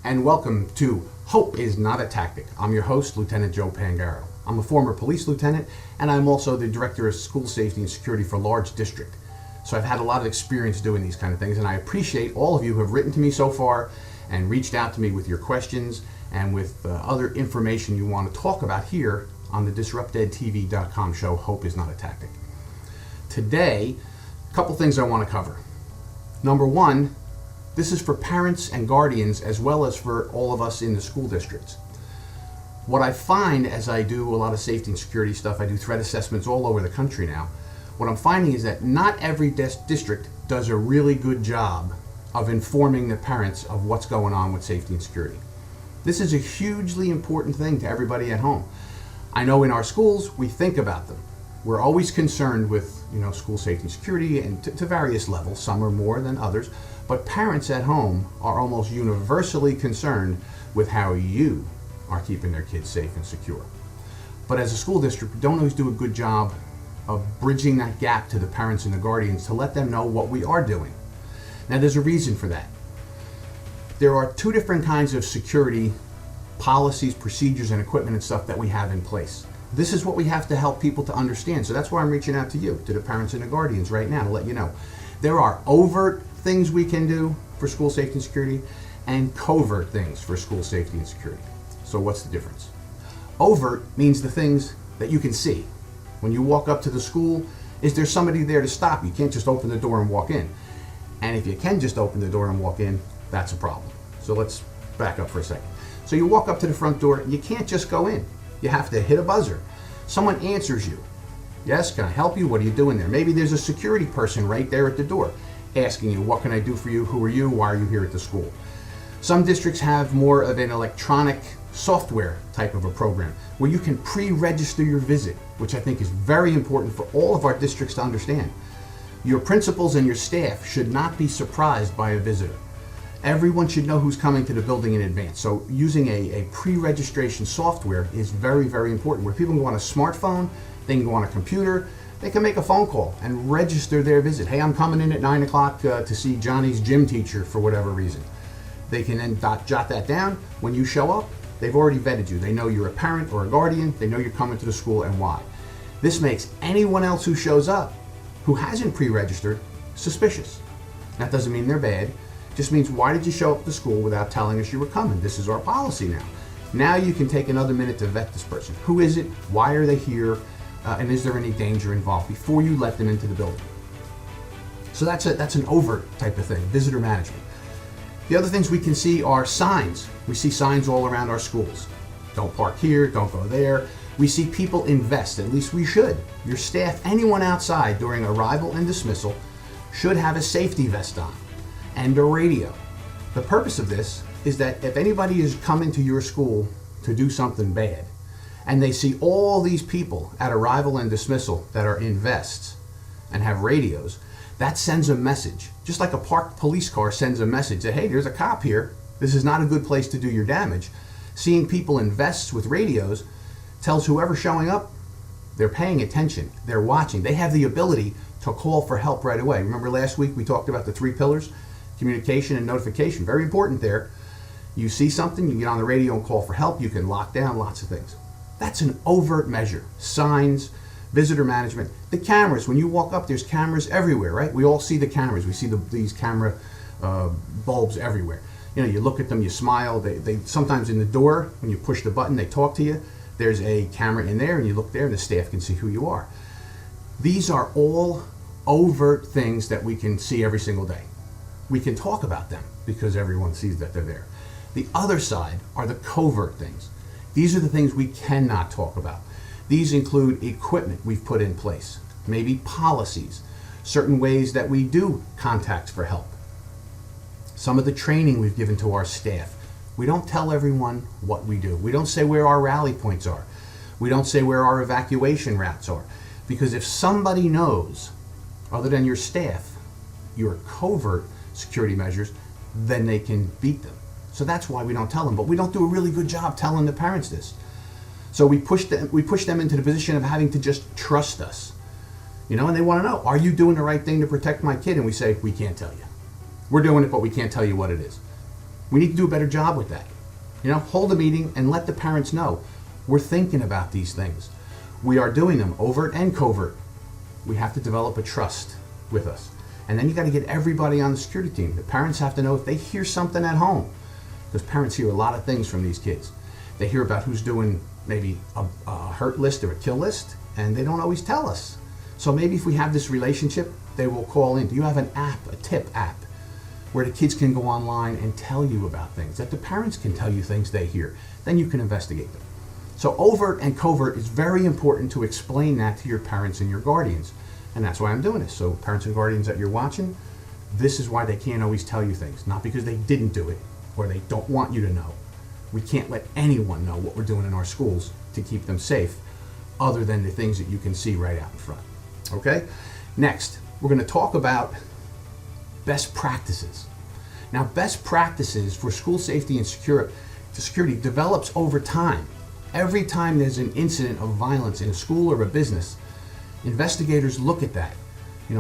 and welcome to Hope is Not a Tactic. I'm your host, Lieutenant Joe Pangaro. I'm a former police lieutenant, and I'm also the Director of School Safety and Security for a large district. So I've had a lot of experience doing these kind of things, and I appreciate all of you who have written to me so far and reached out to me with your questions and with other information you want to talk about here on the DisruptEdTV.com show, Hope is Not a Tactic. Today, a couple things I want to cover. Number one, this is for parents and guardians as well as for all of us in the school districts. What I find as I do a lot of safety and security stuff, I do threat assessments all over the country now, what I'm finding is that not every district does a really good job of informing the parents of what's going on with safety and security. This is a hugely important thing to everybody at home. I know in our schools, we think about them. We're always concerned with, school safety and security and to various levels. Some are more than others, but parents at home are almost universally concerned with how you are keeping their kids safe and secure. But as a school district, we don't always do a good job of bridging that gap to the parents and the guardians to let them know what we are doing. Now, there's a reason for that. There are two different kinds of security policies, procedures, and equipment and stuff that we have in place. This is what we have to help people to understand. So that's why I'm reaching out to you, to the parents and the guardians right now to let you know. There are overt things we can do for school safety and security and covert things for school safety and security. So what's the difference? Overt means the things that you can see. When you walk up to the school, is there somebody there to stop you? You can't just open the door and walk in. And if you can just open the door and walk in, that's a problem. So let's back up for a second. So you walk up to the front door, you can't just go in. You have to hit a buzzer. Someone answers you. Yes, can I help you? What are you doing there? Maybe there's a security person right there at the door asking you, what can I do for you? Who are you? Why are you here at the school? Some districts have more of an electronic software type of a program where you can pre-register your visit, which I think is very important for all of our districts to understand. Your principals and your staff should not be surprised by a visitor. Everyone should know who's coming to the building in advance. So using a pre-registration software is very, very important, where people can go on a smartphone, they can go on a computer, they can make a phone call and register their visit. Hey, I'm coming in at 9 o'clock to see Johnny's gym teacher for whatever reason. They can then jot that down. When you show up, they've already vetted you. They know you're a parent or a guardian. They know you're coming to the school and why. This makes anyone else who shows up who hasn't pre-registered suspicious. That doesn't mean they're bad. Just means, why did you show up to school without telling us you were coming? This is our policy now. Now you can take another minute to vet this person. Who is it? Why are they here? And is there any danger involved before you let them into the building? So that's an overt type of thing, visitor management. The other things we can see are signs. We see signs all around our schools. Don't park here, don't go there. We see people invest, at least we should. Your staff, anyone outside during arrival and dismissal should have a safety vest on and a radio. The purpose of this is that if anybody is coming to your school to do something bad and they see all these people at arrival and dismissal that are in vests and have radios, that sends a message. Just like a parked police car sends a message that, hey, there's a cop here. This is not a good place to do your damage. Seeing people in vests with radios tells whoever's showing up, they're paying attention, they're watching, they have the ability to call for help right away. Remember last week we talked about the 3 pillars? Communication and notification, very important there. You see something, you get on the radio and call for help, you can lock down lots of things. That's an overt measure. Signs, visitor management, the cameras. When you walk up, there's cameras everywhere, right? We all see the cameras. We see these camera bulbs everywhere. You look at them, you smile. They sometimes in the door, when you push the button, they talk to you. There's a camera in there, and you look there, and the staff can see who you are. These are all overt things that we can see every single day. We can talk about them because everyone sees that they're there. The other side are the covert things. These are the things we cannot talk about. These include equipment we've put in place, maybe policies, certain ways that we do contact for help, some of the training we've given to our staff. We don't tell everyone what we do. We don't say where our rally points are. We don't say where our evacuation routes are. Because if somebody knows, other than your staff, your covert security measures, then they can beat them. So that's why we don't tell them. But we don't do a really good job telling the parents this. So we push them into the position of having to just trust us. And they want to know, are you doing the right thing to protect my kid? And we say, we can't tell you. We're doing it, but we can't tell you what it is. We need to do a better job with that. Hold a meeting and let the parents know we're thinking about these things. We are doing them, overt and covert. We have to develop a trust with us. And then you got to get everybody on the security team. The parents have to know if they hear something at home, because parents hear a lot of things from these kids. They hear about who's doing maybe a hurt list or a kill list, and they don't always tell us. So maybe if we have this relationship, they will call in. Do you have an app, a tip app, where the kids can go online and tell you about things, that the parents can tell you things they hear? Then you can investigate them. So overt and covert is very important to explain that to your parents and your guardians. And that's why I'm doing this. So parents and guardians that you're watching, this is why they can't always tell you things. Not because they didn't do it or they don't want you to know. We can't let anyone know what we're doing in our schools to keep them safe, other than the things that you can see right out in front. Okay? Next, we're going to talk about best practices. Now, best practices for school safety and security develops over time. Every time there's an incident of violence in a school or a business, investigators look at that.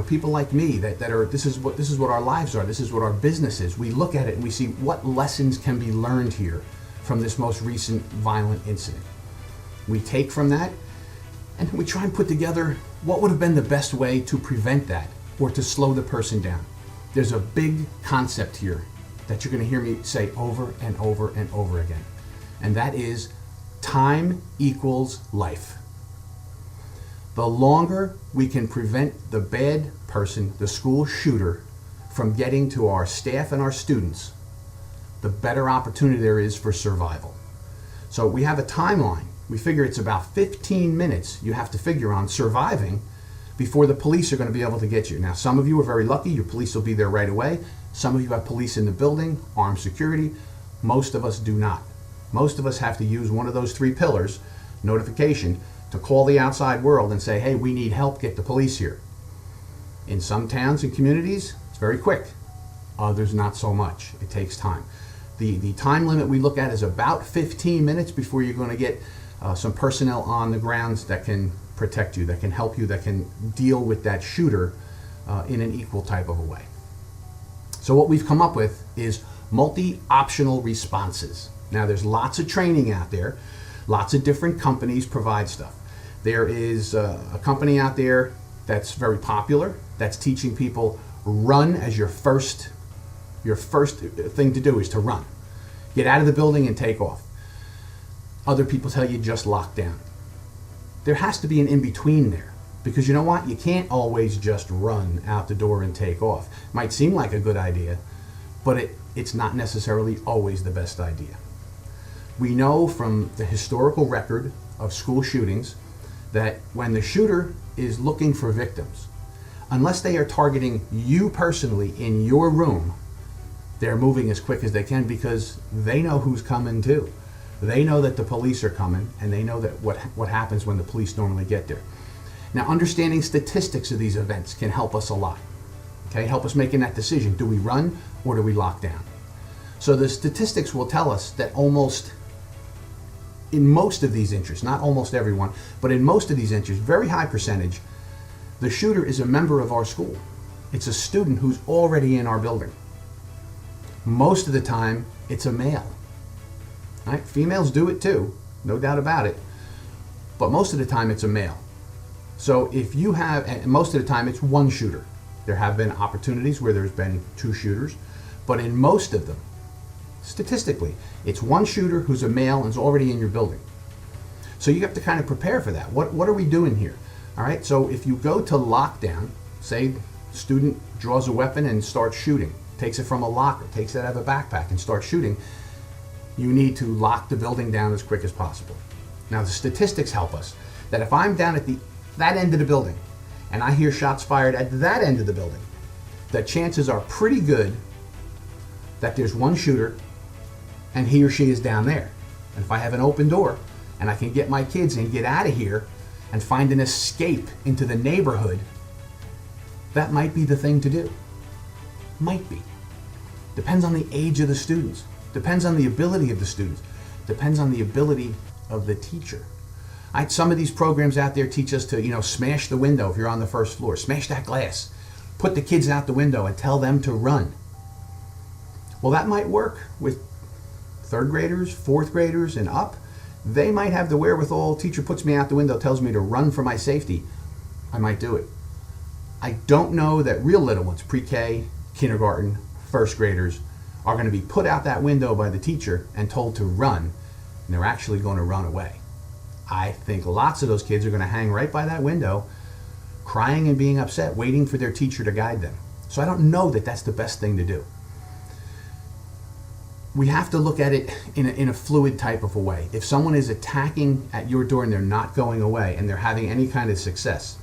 People like me that are, this is what our lives are, this is what our business is. We look at it and we see what lessons can be learned here from this most recent violent incident. We take from that and we try and put together what would have been the best way to prevent that or to slow the person down. There's a big concept here that you're going to hear me say over and over and over again, and that is time equals life. The longer we can prevent the bad person, the school shooter, from getting to our staff and our students, the better opportunity there is for survival. So we have a timeline. We figure it's about 15 minutes you have to figure on surviving before the police are going to be able to get you. Now, some of you are very lucky. Your police will be there right away. Some of you have police in the building, armed security. Most of us do not. Most of us have to use one of those three pillars, notification, to call the outside world and say, hey, we need help, get the police here. In some towns and communities, it's very quick. Others, not so much. It takes time. The time limit we look at is about 15 minutes before you're going to get some personnel on the grounds that can protect you, that can help you, that can deal with that shooter in an equal type of a way. So what we've come up with is multi-optional responses. Now, there's lots of training out there. Lots of different companies provide stuff. There is a company out there that's very popular that's teaching people run as your first thing to do is to run. Get out of the building and take off. Other people tell you just lock down. There has to be an in-between there, because you know what? You can't always just run out the door and take off. Might seem like a good idea, but it's not necessarily always the best idea. We know from the historical record of school shootings that when the shooter is looking for victims, unless they are targeting you personally in your room, they're moving as quick as they can because they know who's coming too. They know that the police are coming, and they know that what happens when the police normally get there. Now, understanding statistics of these events can help us a lot. Okay, help us making that decision. Do we run or do we lock down? So the statistics will tell us that in most of these interests, not almost everyone, but in most of these interests, very high percentage, the shooter is a member of our school. It's a student who's already in our building. Most of the time, it's a male. Right? Females do it too, no doubt about it, but most of the time it's a male. So if you have, and most of the time it's one shooter. There have been opportunities where there's been two shooters, but in most of them, statistically, it's one shooter who's a male and is already in your building. So you have to kind of prepare for that. What are we doing here? All right, so if you go to lockdown, say student draws a weapon and starts shooting, takes it from a locker, takes it out of a backpack and starts shooting, you need to lock the building down as quick as possible. Now, the statistics help us that if I'm down at that end of the building and I hear shots fired at that end of the building, the chances are pretty good that there's one shooter and he or she is down there. And if I have an open door and I can get my kids and get out of here and find an escape into the neighborhood, that might be the thing to do. Might be. Depends on the age of the students. Depends on the ability of the students. Depends on the ability of the teacher. Some of these programs out there teach us to, smash the window if you're on the first floor. Smash that glass. Put the kids out the window and tell them to run. Well, that might work with third graders, fourth graders, and up. They might have the wherewithal. Teacher puts me out the window, tells me to run for my safety. I might do it. I don't know that real little ones, pre-K, kindergarten, first graders, are going to be put out that window by the teacher and told to run, and they're actually going to run away. I think lots of those kids are going to hang right by that window, crying and being upset, waiting for their teacher to guide them. So I don't know that that's the best thing to do. We have to look at it in a fluid type of a way. If someone is attacking at your door and they're not going away and they're having any kind of success,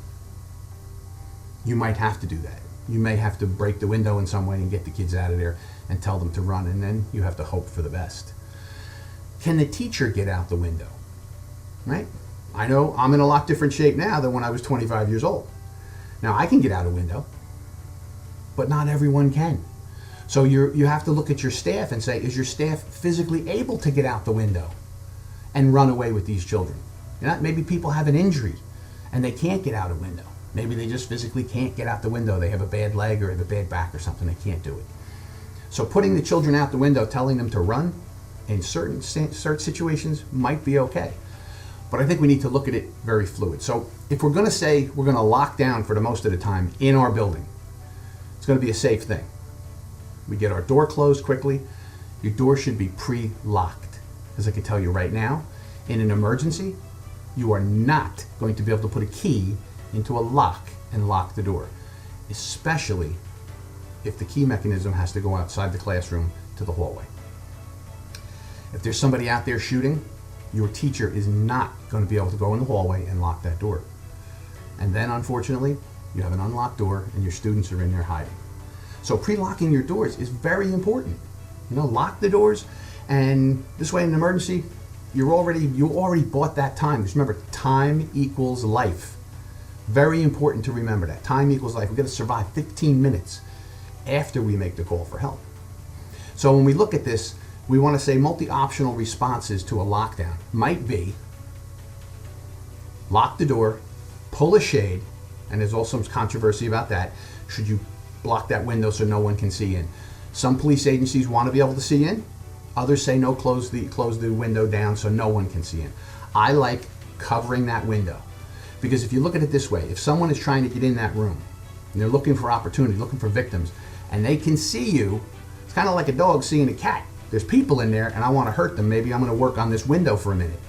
you might have to do that. You may have to break the window in some way and get the kids out of there and tell them to run, and then you have to hope for the best. Can the teacher get out the window? Right? I know I'm in a lot different shape now than when I was 25 years old. Now I can get out a window, but not everyone can. So you have to look at your staff and say, is your staff physically able to get out the window and run away with these children? Maybe people have an injury and they can't get out a window. Maybe they just physically can't get out the window. They have a bad leg or have a bad back or something. They can't do it. So putting the children out the window, telling them to run in certain situations might be okay. But I think we need to look at it very fluid. So if we're going to say we're going to lock down for the most of the time in our building, it's going to be a safe thing. We get our door closed quickly. Your door should be pre-locked. As I can tell you right now, in an emergency, you are not going to be able to put a key into a lock and lock the door, especially if the key mechanism has to go outside the classroom to the hallway. If there's somebody out there shooting, your teacher is not going to be able to go in the hallway and lock that door. And then, unfortunately, you have an unlocked door and your students are in there hiding. So pre-locking your doors is very important. Lock the doors, and this way in an emergency, you already bought that time. Because remember, time equals life. Very important to remember that. Time equals life. We've got to survive 15 minutes after we make the call for help. So when we look at this, we want to say multi-optional responses to a lockdown might be lock the door, pull a shade, and there's also some controversy about that. Should you block that window so no one can see in? Some police agencies want to be able to see in. Others say no, close the window down so no one can see in. I like covering that window, because if you look at it this way, if someone is trying to get in that room and they're looking for opportunity, looking for victims, and they can see you, it's kind of like a dog seeing a cat. There's people in there and I want to hurt them. Maybe I'm going to work on this window for a minute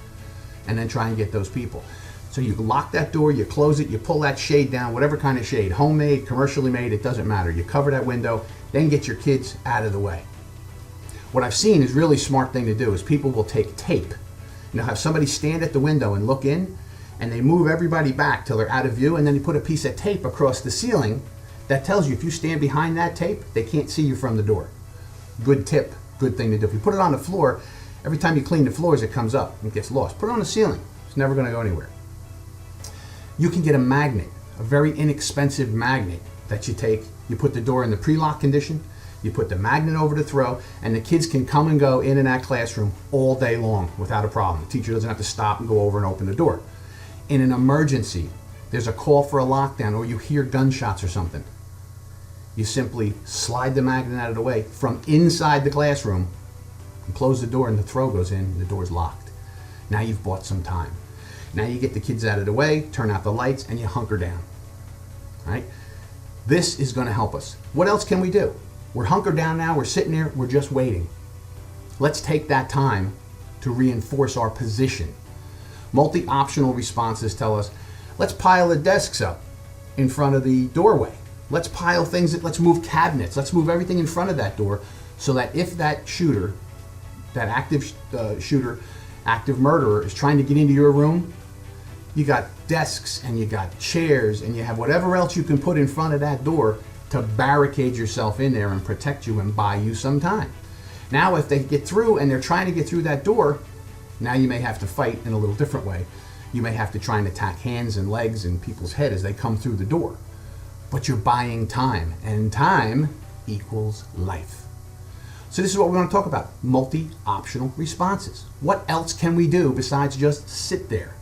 and then try and get those people. So you lock that door, you close it, you pull that shade down, whatever kind of shade, homemade, commercially made, it doesn't matter. You cover that window, then get your kids out of the way. What I've seen is really smart thing to do is people will take tape. Have somebody stand at the window and look in, and they move everybody back till they're out of view, and then you put a piece of tape across the ceiling that tells you if you stand behind that tape, they can't see you from the door. Good tip, good thing to do. If you put it on the floor, every time you clean the floors, it comes up and gets lost. Put it on the ceiling. It's never going to go anywhere. You can get a magnet, a very inexpensive magnet that you take. You put the door in the pre-lock condition, you put the magnet over the throw, and the kids can come and go in that classroom all day long without a problem. The teacher doesn't have to stop and go over and open the door. In an emergency, there's a call for a lockdown, or you hear gunshots or something. You simply slide the magnet out of the way from inside the classroom and close the door, and the throw goes in and the door's locked. Now you've bought some time. Now you get the kids out of the way, turn out the lights, and you hunker down. All right? This is going to help us. What else can we do? We're hunkered down now, we're sitting there, we're just waiting. Let's take that time to reinforce our position. Multi-optional responses tell us, let's pile the desks up in front of the doorway. Let's pile things, let's move cabinets, let's move everything in front of that door so that if that shooter, that active shooter, active murderer is trying to get into your room, you got desks and you got chairs and you have whatever else you can put in front of that door to barricade yourself in there and protect you and buy you some time. Now if they get through and they're trying to get through that door, now you may have to fight in a little different way. You may have to try and attack hands and legs and people's head as they come through the door. But you're buying time, and time equals life. So this is what we want to talk about, multi-optional responses. What else can we do besides just sit there,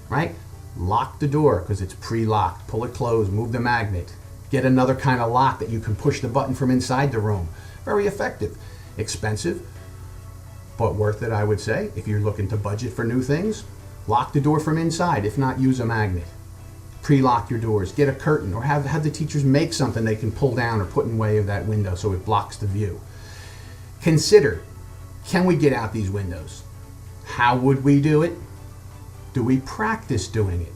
right? Lock the door because it's pre-locked, pull it closed, move the magnet, get another kind of lock that you can push the button from inside the room. Very effective. Expensive, but worth it, I would say. If you're looking to budget for new things, lock the door from inside. If not, use a magnet. Pre-lock your doors, get a curtain, or have the teachers make something they can pull down or put in way of that window so it blocks the view. Consider, can we get out these windows? How would we do it? Do we practice doing it?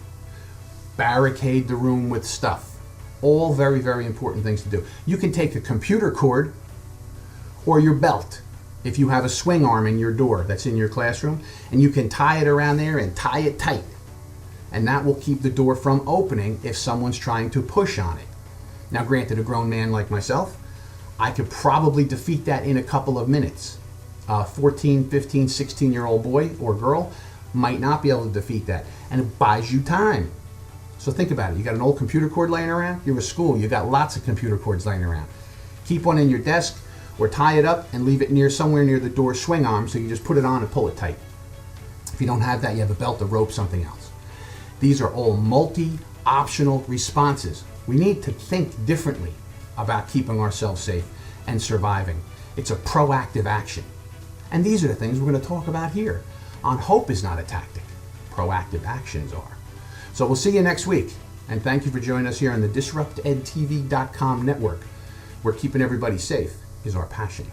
Barricade the room with stuff. All very, very important things to do. You can take a computer cord or your belt if you have a swing arm in your door that's in your classroom, and you can tie it around there and tie it tight. And that will keep the door from opening if someone's trying to push on it. Now, granted, a grown man like myself, I could probably defeat that in a couple of minutes. A 14, 15, 16-year-old boy or girl might not be able to defeat that, and it buys you time. So think about it. You got an old computer cord laying around? You're at school. You got lots of computer cords laying around. Keep one in your desk or tie it up and leave it somewhere near the door swing arm, so you just put it on and pull it tight. If you don't have that, you have a belt, a rope, something else. These are all multi-optional responses. We need to think differently about keeping ourselves safe and surviving. It's a proactive action. And these are the things we're going to talk about here on Hope is Not a Tactic. Proactive actions are. So we'll see you next week. And thank you for joining us here on the DisruptEdTV.com network, where keeping everybody safe is our passion.